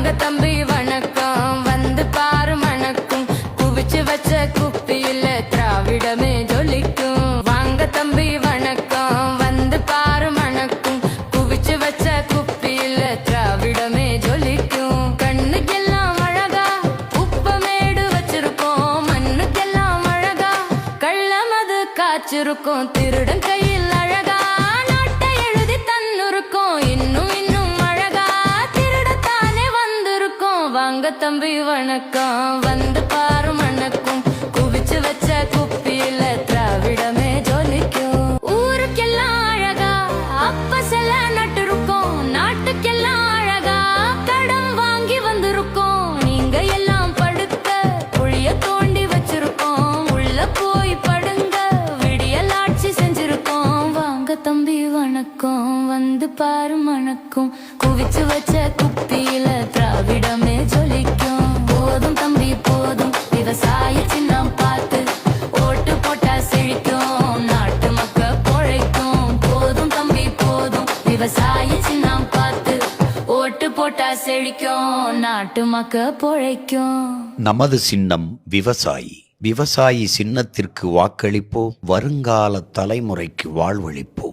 வாங்க தம்பி வணக்கம், வந்து பாரு மணக்கும், குவிச்சு வச்ச குப்பியில திராவிடமே ஜொலிக்கும். வாங்க தம்பி வணக்கம், வந்து பாரு மணக்கும், குவிச்சு வச்ச குப்பியில திராவிடமே ஜொலிக்கும். கண்ணுக்கெல்லாம் அழகா உப்பமேடு வச்சிருக்கோம், மண்ணுக்கெல்லாம் அழகா கள்ளமது காய்ச்சிருக்கோம். திருடன் கையில் அழகா நாட்டை எழுதி தன்னுருக்கோம், இன்னும் இன்னும் அழகா திருடத்தானே வந்திருக்கோம். வாங்க தம்பி வணக்கம், வந்து பாரு மணக்கும், குவிச்சு வச்ச குப்பியில திராவிடமே ஜொலிக்கும். ஊருக்கெல்லாம் அழகா அப்ப செல்ல நட்டிருக்கோம், நாட்டுக்கெல்லாம் அழகா கடன் வாங்கி வந்திருக்கோம். நீங்க எல்லாம் படுக்க குழிய தோண்டி வச்சிருக்கோம், உள்ள போய் படுங்க விடியல் ஆட்சி செஞ்சிருக்கோம். வாங்க தம்பி வணக்கம், வந்து பாரு மணக்கும், குவிச்சு வச்ச குப்பியில திராவிடமே ஜொலிக்கும். போதும் தம்பி போதும் விவசாய சின்னம் பார்த்து ஓட்டு போட்டா செழிக்கும், நாட்டு மக்க பொழைக்கும். போதும் தம்பி போதும் விவசாய சின்னம் பார்த்து ஓட்டு போட்டா செழிக்கும், நாட்டு மக்க பொழைக்கும். நமது சின்னம் விவசாயி. விவசாயி சின்னத்திற்கு வாக்களிப்போம், வருங்கால தலைமுறைக்கு வாழ்வளிப்போம்.